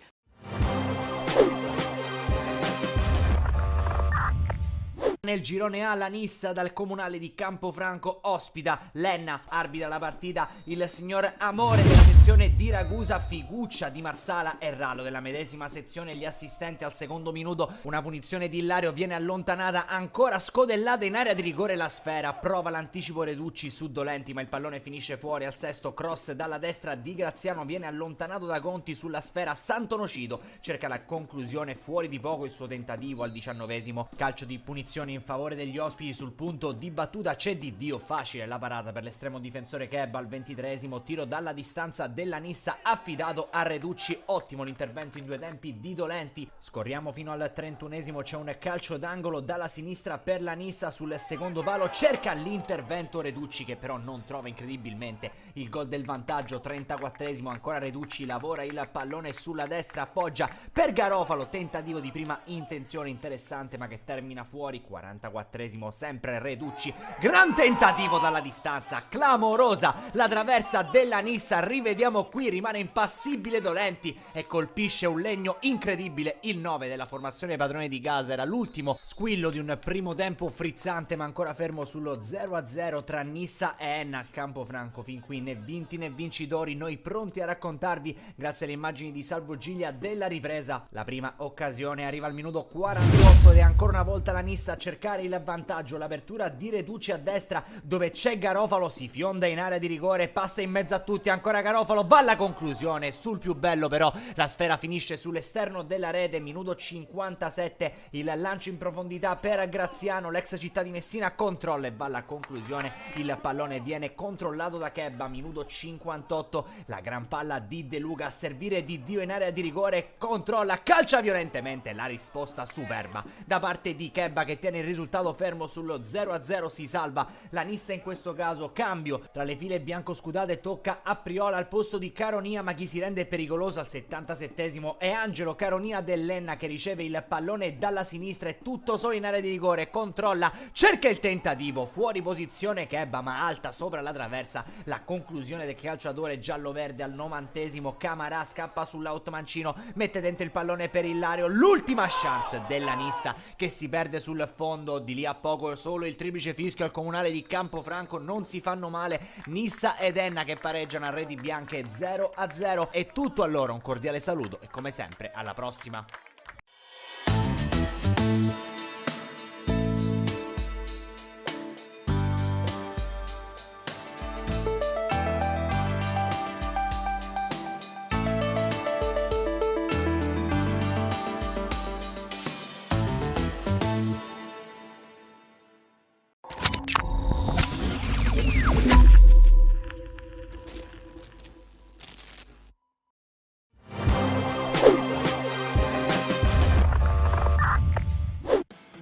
Nel girone A la Nissa dal comunale di Campofranco ospita l'Enna, arbitra la partita il signor Amore della sezione di Ragusa, Figuccia di Marsala e Ralo della medesima sezione gli assistenti al secondo minuto. Una punizione di Ilario viene allontanata, ancora scodellata in area di rigore la sfera, prova l'anticipo Reducci su Dolenti ma il pallone finisce fuori al sesto, cross dalla destra di Graziano viene allontanato da Conti sulla sfera, Santonocido cerca la conclusione fuori di poco il suo tentativo al 19esimo, calcio di punizione in favore degli ospiti sul punto di battuta, c'è di Dio facile la parata per l'estremo difensore Keb al 23esimo, tiro dalla distanza della Nissa affidato a Reducci, ottimo l'intervento in due tempi di Dolenti. Scorriamo fino al 31esimo, c'è un calcio d'angolo dalla sinistra per la Nissa sul secondo palo, cerca l'intervento Reducci che però non trova incredibilmente il gol del vantaggio. 34esimo, ancora Reducci lavora il pallone sulla destra, appoggia per Garofalo, tentativo di prima intenzione interessante ma che termina fuori. 44esimo, sempre Reducci, gran tentativo dalla distanza, clamorosa la traversa della Nissa, rivediamo qui, rimane impassibile Dolenti e colpisce un legno incredibile il 9 della formazione padrone di casa. Era l'ultimo squillo di un primo tempo frizzante ma ancora fermo sullo 0-0 tra Nissa e Enna a Campofranco. Fin qui né vinti né vincitori, noi pronti a raccontarvi grazie alle immagini di Salvo Giglia della ripresa. La prima occasione arriva al minuto 48 ed è ancora una volta la Nissa a cercare cercare il vantaggio, l'apertura di Reduci a destra dove c'è Garofalo, si fionda in area di rigore, passa in mezzo a tutti, ancora Garofalo, va alla conclusione, sul più bello però la sfera finisce sull'esterno della rete, minuto 57, il lancio in profondità per Graziano, l'ex Città di Messina controlla e va alla conclusione, il pallone viene controllato da Kebba, minuto 58, la gran palla di De Luca a servire di Dio in area di rigore, controlla, calcia violentemente, la risposta superba da parte di Kebba che tiene il risultato fermo sullo 0-0, si salva la Nissa in questo caso, cambio tra le file biancoscudate, tocca a Priola al posto di Caronia, ma chi si rende pericoloso al 77esimo è Angelo Caronia dell'Enna che riceve il pallone dalla sinistra e tutto solo in area di rigore, controlla, cerca il tentativo, fuori posizione Kebba ma alta sopra la traversa, la conclusione del calciatore giallo-verde al 90esimo, Camarà scappa sull'out mancino, mette dentro il pallone per Ilario, l'ultima chance della Nissa che si perde sul fondo, di lì a poco solo il triplice fischio al comunale di Campofranco, non si fanno male Nissa ed Enna che pareggiano a reti bianche 0-0, è tutto a loro, un cordiale saluto e come sempre alla prossima.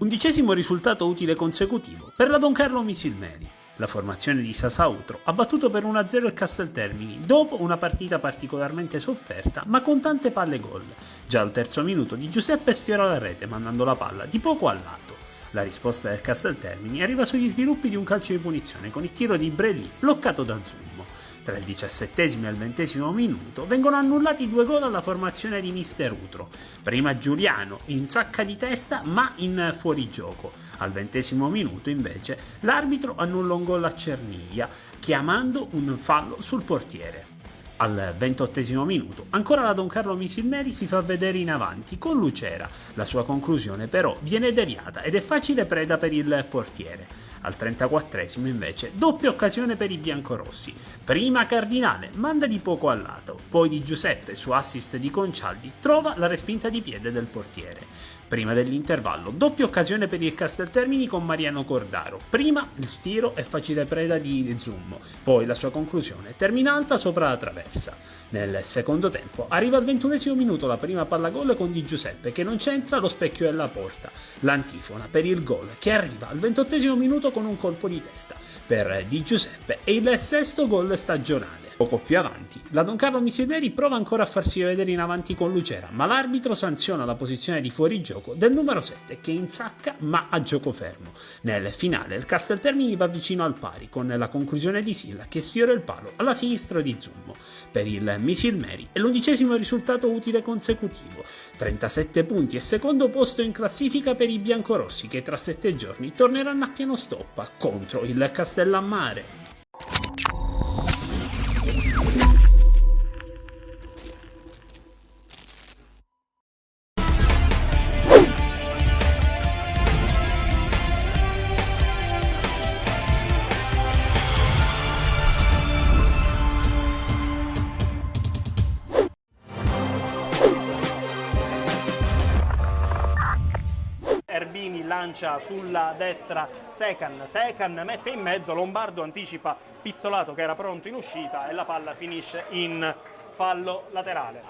Undicesimo risultato utile consecutivo per la Don Carlo Misilmeri. La formazione di Sasautro ha battuto per 1-0 il Casteltermini dopo una partita particolarmente sofferta ma con tante palle gol. Già al terzo minuto Di Giuseppe sfiora la rete mandando la palla di poco a lato. La risposta del Casteltermini arriva sugli sviluppi di un calcio di punizione con il tiro di Brelli bloccato da Zummo. Tra il 17esimo e il 20esimo minuto vengono annullati 2 gol alla formazione di Mister Utro. Prima Giuliano in sacca di testa ma in fuorigioco. Al 20esimo minuto invece l'arbitro annulla un gol a Cerniglia chiamando un fallo sul portiere. Al 28esimo minuto ancora la Don Carlo Misilmeri si fa vedere in avanti con Lucera, la sua conclusione però viene deviata ed è facile preda per il portiere. Al 34esimo invece doppia occasione per i biancorossi, prima Cardinale manda di poco al lato, poi Di Giuseppe su assist di Concialdi trova la respinta di piede del portiere. Prima dell'intervallo doppia occasione per il Casteltermini con Mariano Cordaro, prima il tiro è facile preda di Zummo, poi la sua conclusione termina alta sopra la traversa. Nel secondo tempo arriva al 21esimo minuto la prima palla gol con Di Giuseppe che non c'entra lo specchio della porta, l'antifona per il gol che arriva al 28esimo minuto con un colpo di testa per Di Giuseppe e il sesto gol stagionale. Poco più avanti, la Don Carlo Misilmeri prova ancora a farsi vedere in avanti con Lucera, ma l'arbitro sanziona la posizione di fuorigioco del numero 7 che insacca ma a gioco fermo. Nel finale il Casteltermini va vicino al pari con la conclusione di Silla che sfiora il palo alla sinistra di Zummo. Per il Misilmeri è l'11esimo risultato utile consecutivo, 37 punti e secondo posto in classifica per i biancorossi che tra 7 giorni torneranno a pieno stoppa contro il Castellammare. Erbini lancia sulla destra Secan mette in mezzo, Lombardo anticipa Pizzolato che era pronto in uscita e la palla finisce in fallo laterale.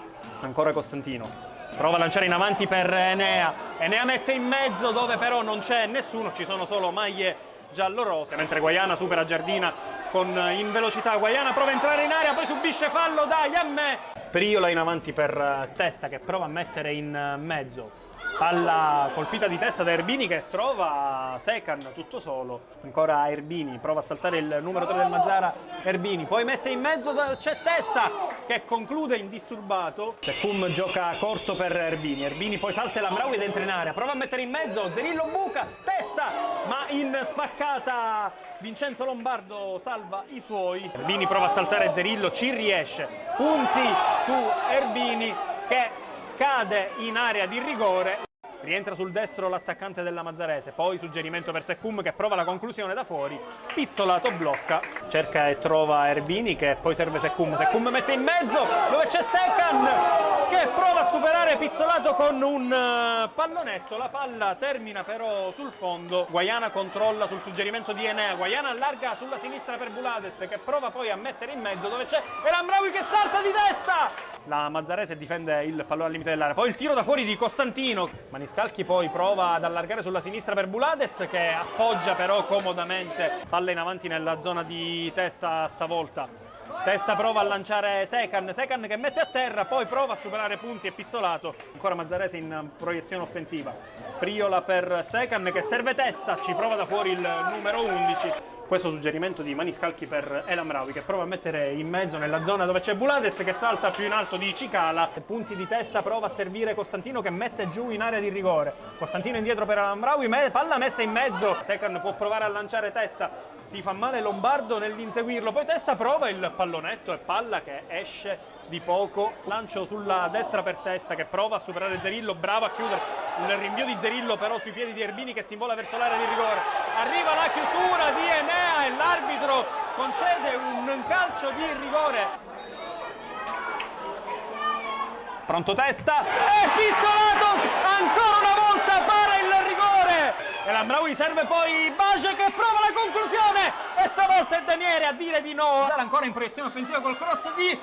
Ancora Costantino, prova a lanciare in avanti per Enea mette in mezzo dove però non c'è nessuno, ci sono solo maglie giallorosse, mentre Guaiana supera Giardina in velocità, Guaiana prova a entrare in area, poi subisce fallo da Yammè. Priola in avanti per Testa che prova a mettere in mezzo. Palla colpita di testa da Erbini che trova Secan tutto solo, ancora Erbini, prova a saltare il numero 3 del Mazzara, Erbini, poi mette in mezzo, c'è Testa che conclude indisturbato, Secum gioca corto per Erbini poi salta l'Amraoui ed entra in area, prova a mettere in mezzo, Zerillo buca, Testa, ma in spaccata Vincenzo Lombardo salva i suoi, Erbini prova a saltare Zerillo, ci riesce, Punzi su Erbini che cade in area di rigore. rientra sul destro l'attaccante della Mazzarese, poi suggerimento per Seccum che prova la conclusione da fuori, Pizzolato blocca, cerca e trova Erbini che poi serve Seccum, Seccum mette in mezzo dove c'è Secan che prova a superare Pizzolato con un pallonetto, la palla termina però sul fondo, Guaiana controlla sul suggerimento di Enea, Guaiana allarga sulla sinistra per Bulades che prova poi a mettere in mezzo dove c'è El Amraoui che salta di testa! La Mazzarese difende il pallone al limite dell'area, poi il tiro da fuori di Costantino, Maniscalchi poi prova ad allargare sulla sinistra per Bulades che appoggia però comodamente, palla in avanti nella zona di Testa stavolta. Testa prova a lanciare Secan che mette a terra, poi prova a superare Punzi e Pizzolato, ancora Mazzarese in proiezione offensiva, Priola per Secan che serve Testa, ci prova da fuori il numero 11. Questo suggerimento di Maniscalchi per El Amraoui che prova a mettere in mezzo nella zona dove c'è Bulades che salta più in alto di Cicala. Punzi di testa prova a servire Costantino che mette giù in area di rigore. Costantino indietro per El Amraoui, palla messa in mezzo. Secan può provare a lanciare Testa, si fa male Lombardo nell'inseguirlo. Poi Testa prova il pallonetto e palla che esce di poco. Lancio sulla destra per Testa che prova a superare Zerillo, bravo a chiudere. Il rinvio di Zerillo però sui piedi di Erbini che si invola verso l'area di rigore. Arriva la chiusura di Enea e l'arbitro concede un calcio di rigore. Pronto Testa e Pizzolato ancora una volta para il rigore e l'Amraoui serve poi Bace che prova la conclusione e stavolta è Daniere a dire di no. Ancora in proiezione offensiva col cross di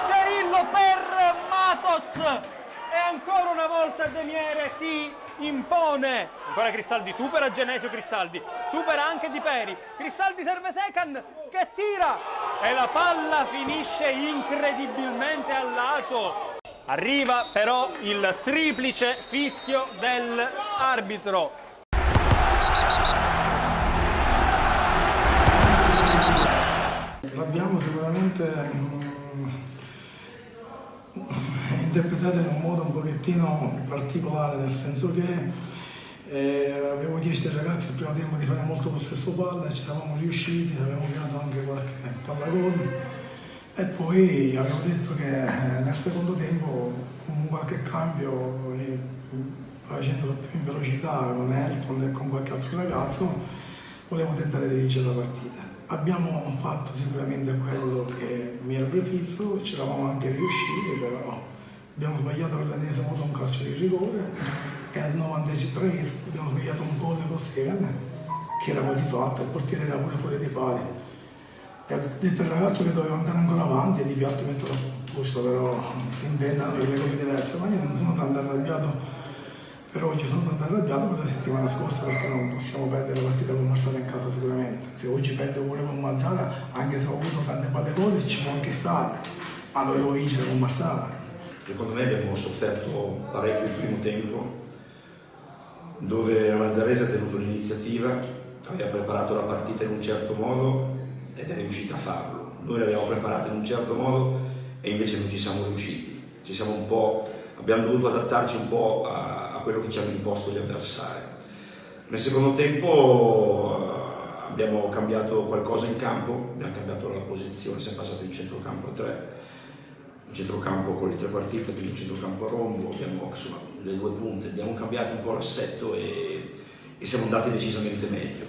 Zerillo per Matos e ancora una volta Daniere si impone. Ancora Cristaldi, supera Genesio Cristaldi, supera anche Di Peri, Cristaldi serve Secan che tira e la palla finisce incredibilmente al lato. Arriva però il triplice fischio dell'arbitro. L'abbiamo sicuramente interpretato in un modo un pochettino particolare, nel senso che avevo chiesto ai ragazzi il primo tempo di fare molto possesso palla, ci eravamo riusciti, avevamo creato anche qualche palla gol e poi avevo detto che nel secondo tempo con qualche cambio, facendolo più in velocità con Elton e con qualche altro ragazzo, volevo tentare di vincere la partita. Abbiamo fatto sicuramente quello che mi era prefisso, ci eravamo anche riusciti, però abbiamo sbagliato per l'ennesima volta un calcio di rigore e al 93esimo abbiamo sbagliato un gol con Segan che era quasi fatto, il portiere era pure fuori dai pali. E ho detto al ragazzo che doveva andare ancora avanti e di piatto metterlo giusto, però si inventano delle cose diverse, ma io non sono tanto arrabbiato per oggi, sono tanto arrabbiato per la settimana scorsa perché non possiamo perdere la partita con Marsala in casa sicuramente. Se oggi perdo pure con Mazzara, anche se ho avuto tante palle gol, ci può anche stare, ma dovevo vincere con Marsala. Secondo me abbiamo sofferto parecchio il primo tempo, dove la Mazzarese ha tenuto l'iniziativa, aveva preparato la partita in un certo modo ed è riuscita a farlo. Noi l'abbiamo preparata in un certo modo e invece non ci siamo riusciti. Abbiamo dovuto adattarci un po' a quello che ci hanno imposto gli avversari. Nel secondo tempo abbiamo cambiato qualcosa in campo, abbiamo cambiato la posizione, siamo passati in centrocampo a 3, in centrocampo con il trequartista, quindi in centrocampo a rombo, abbiamo insomma le due punte, abbiamo cambiato un po' l'assetto e siamo andati decisamente meglio.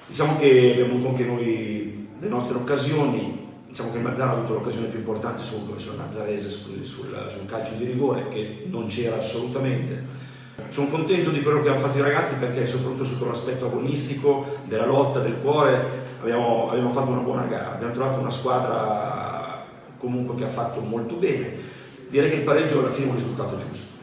Diciamo che abbiamo avuto anche noi le nostre occasioni. Diciamo che il Mazzara ha avuto l'occasione più importante sulla Mazzarese sul calcio di rigore che non c'era assolutamente. Sono contento di quello che hanno fatto i ragazzi perché soprattutto sotto l'aspetto agonistico, della lotta, del cuore, abbiamo fatto una buona gara, abbiamo trovato una squadra comunque che ha fatto molto bene. Direi che il pareggio alla fine è un risultato giusto.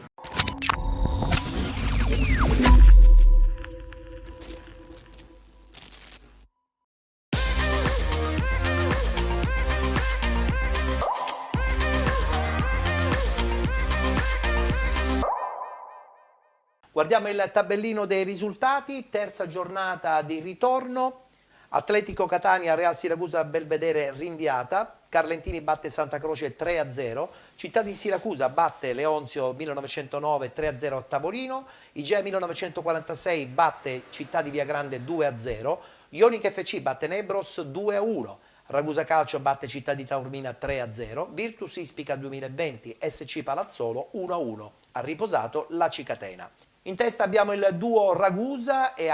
Guardiamo il tabellino dei risultati, terza giornata di ritorno, Atletico Catania, Real Siracusa Belvedere rinviata, Carlentini batte Santa Croce 3-0, Città di Siracusa batte Leonzio 1909 3-0 a Tavolino, Igea 1946 batte Città di Viagrande 2-0, Ionic FC batte Nebros 2-1, Ragusa Calcio batte Città di Taormina 3-0, Virtus Ispica 2020 SC Palazzolo 1-1, ha riposato la Cicatena. In testa abbiamo il duo Ragusa e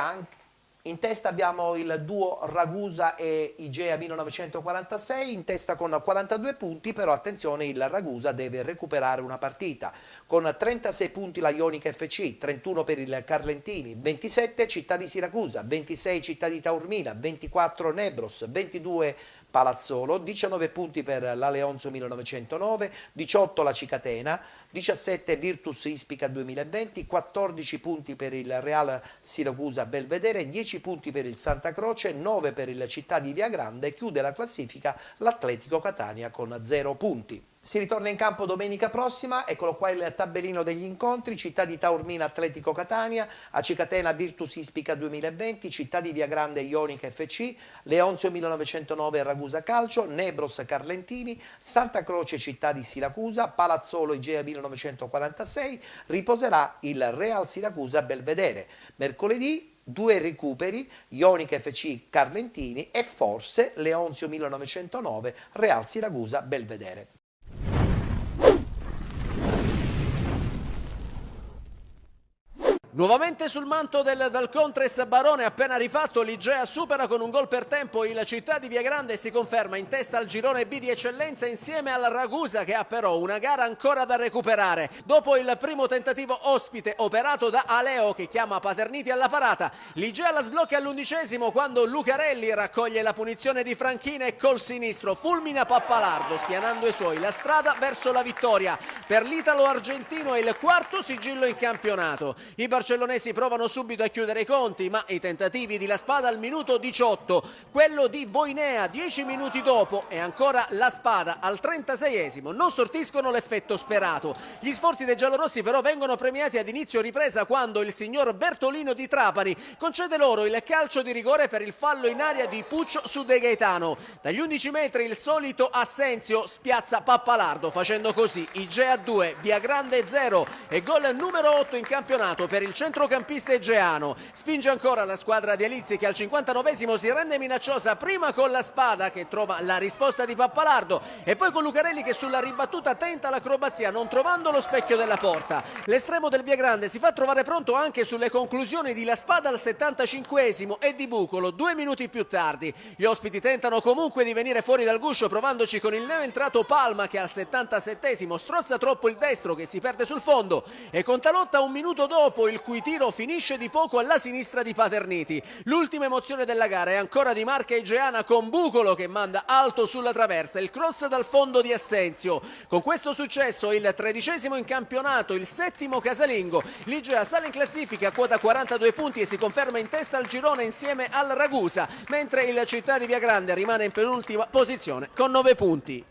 Igea 1946, in testa con 42 punti, però attenzione, il Ragusa deve recuperare una partita. Con 36 punti la Ionica FC, 31 per il Carlentini, 27 Città di Siracusa, 26 Città di Taormina, 24 Nebros, 22 Palazzolo, 19 punti per la Leonzo 1909, 18 la Cicatena, 17 Virtus Ispica 2020, 14 punti per il Real Siracusa Belvedere, 10 punti per il Santa Croce, 9 per il Città di Viagrande, chiude la classifica l'Atletico Catania con 0 punti. Si ritorna in campo domenica prossima, eccolo qua il tabellino degli incontri: Città di Taormina Atletico Catania, Acicatena Virtus Ispica 2020, Città di Viagrande Ionica FC, Leonzio 1909 Ragusa Calcio, Nebros Carlentini, Santa Croce Città di Siracusa, Palazzolo Igea 1946, riposerà il Real Siracusa Belvedere. Mercoledì 2 recuperi, Ionica FC Carlentini e forse Leonzio 1909 Real Siracusa Belvedere. Nuovamente sul manto del Dalcontres Barone, appena rifatto, l'Igea supera con un gol per tempo il Città di Viagrande e si conferma in testa al girone B di eccellenza insieme al Ragusa, che ha però una gara ancora da recuperare. Dopo il primo tentativo ospite operato da Aleo, che chiama Paterniti alla parata, l'Igea la sblocca all'11° quando Lucarelli raccoglie la punizione di Franchina e col sinistro fulmina Pappalardo, spianando i suoi la strada verso la vittoria. Per l'italo-argentino è il quarto sigillo in campionato. I barcellonesi provano subito a chiudere i conti, ma i tentativi di La Spada al minuto 18, quello di Voinea 10 minuti dopo e ancora La Spada al 36° non sortiscono l'effetto sperato. Gli sforzi dei giallorossi però vengono premiati ad inizio ripresa quando il signor Bertolino di Trapani concede loro il calcio di rigore per il fallo in aria di Puccio su De Gaetano. Dagli 11 metri il solito Assenzio spiazza Pappalardo, facendo così Igea 2, Viagrande 0 e gol numero 8 in campionato per il centrocampista egeano. Spinge ancora la squadra di Alizzi, che al 59° si rende minacciosa, prima con La Spada che trova la risposta di Pappalardo e poi con Lucarelli che sulla ribattuta tenta l'acrobazia non trovando lo specchio della porta. L'estremo del Viagrande si fa trovare pronto anche sulle conclusioni di La Spada al 75° e di Bucolo 2 minuti più tardi. Gli ospiti tentano comunque di venire fuori dal guscio provandoci con il neoentrato Palma, che al 77° strozza troppo il destro che si perde sul fondo e con Talotta un minuto dopo il cui tiro finisce di poco alla sinistra di Paterniti. L'ultima emozione della gara è ancora di marca egeana con Bucolo che manda alto sulla traversa il cross dal fondo di Assenzio. Con questo successo il 13° in campionato, il 7° casalingo, l'Igea sale in classifica a quota 42 punti e si conferma in testa al girone insieme al Ragusa, mentre il Città di Viagrande rimane in penultima posizione con 9 punti.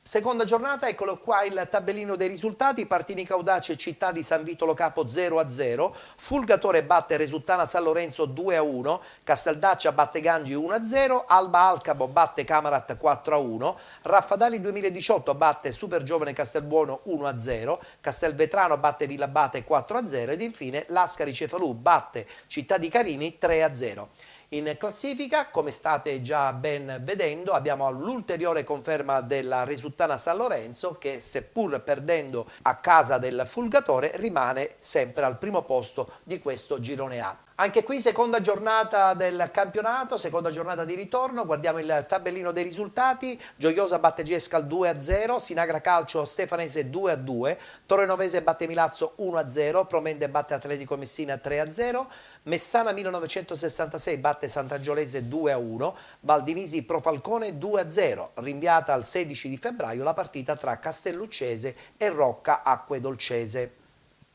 Seconda giornata, eccolo qua il tabellino dei risultati: Partini Caudace Città di San Vito Lo Capo 0-0, Fulgatore batte Resuttana San Lorenzo 2-1, Casteldaccia batte Gangi 1-0, Alba Alcabo batte Camarat 4-1, Raffadali 2018 batte Super Giovane Castelbuono 1-0, Castelvetrano batte Villabate 4-0 ed infine Lascari Cefalù batte Città di Carini 3-0. In classifica, come state già ben vedendo, abbiamo l'ulteriore conferma della Resuttana San Lorenzo che, seppur perdendo a casa del Fulgatore, rimane sempre al primo posto di questo girone A. Anche qui seconda giornata del campionato, seconda giornata di ritorno, guardiamo il tabellino dei risultati: Gioiosa batte Gescal 2-0, Sinagra Calcio Stefanese 2-2, Torrenovese batte Milazzo 1-0, Promende batte Atletico Messina 3-0, Messana 1966 batte Sant'Angiolese 2-1, Valdinisi Pro Falcone 2-0, rinviata al 16 di febbraio la partita tra Castelluccese e Rocca Acque Dolcese.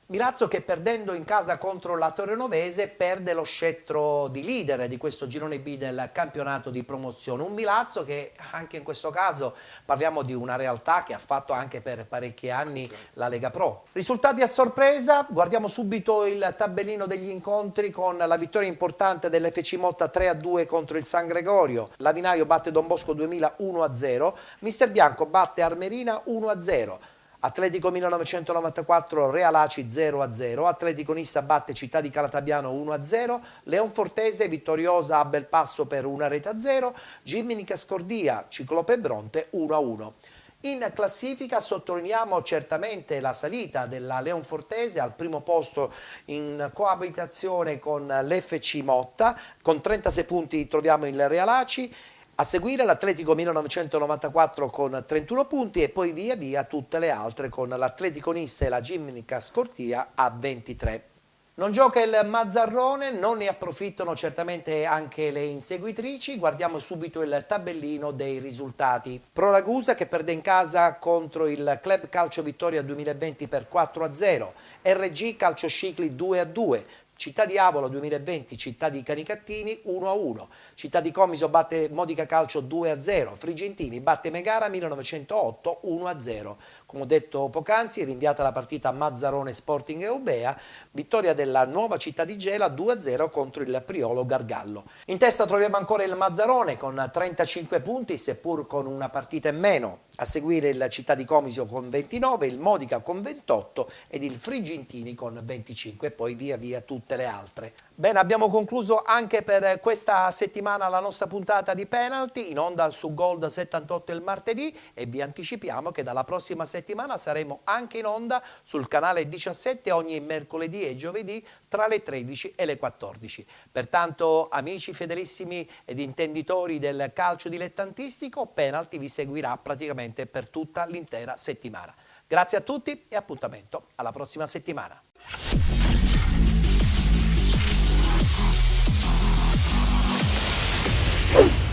Milazzo che perdendo in casa contro la Torrenovese perde lo scettro di leader di questo girone B del campionato di promozione. Un Milazzo che anche in questo caso parliamo di una realtà che ha fatto anche per parecchi anni la Lega Pro. Risultati a sorpresa, guardiamo subito il tabellino degli incontri con la vittoria importante dell'FC Motta 3-2 contro il San Gregorio. Lavinaio batte Don Bosco 2000 1-0, Mister Bianco batte Armerina 1-0. Atletico 1994 Real Aci 0-0, Atletico Nissa batte Città di Calatabiano 1-0, Leonfortese vittoriosa a Belpasso per 1-0, Gimminica Scordia Ciclope Bronte 1-1. In classifica sottolineiamo certamente la salita della Leonfortese al primo posto in coabitazione con l'FC Motta, con 36 punti troviamo il Real Aci. A seguire l'Atletico 1994 con 31 punti e poi via via tutte le altre con l'Atletico Nissa e la Gimminica Scortia a 23. Non gioca il Mazzarrone, non ne approfittano certamente anche le inseguitrici. Guardiamo subito il tabellino dei risultati. Pro Ragusa che perde in casa contro il Club Calcio Vittoria 2020 per 4-0, RG Calcio Scicli 2-2, Città di Avolo 2020, Città di Canicattini 1-1, Città di Comiso batte Modica Calcio 2-0, Frigentini batte Megara 1908 1-0. Come ho detto poc'anzi, rinviata la partita Mazzarone Sporting Eubea, vittoria della Nuova Città di Gela 2-0 contro il Priolo Gargallo. In testa troviamo ancora il Mazzarone con 35 punti, seppur con una partita in meno. A seguire il Città di Comiso con 29, il Modica con 28 ed il Frigentini con 25 e poi via via tutte le altre. Bene, abbiamo concluso anche per questa settimana la nostra puntata di penalty, in onda su Gold 78 il martedì, e vi anticipiamo che dalla prossima settimana saremo anche in onda sul canale 17 ogni mercoledì e giovedì tra le 13 e le 14. Pertanto, amici fedelissimi ed intenditori del calcio dilettantistico, penalty vi seguirà praticamente per tutta l'intera settimana. Grazie a tutti e appuntamento alla prossima settimana. Thank you.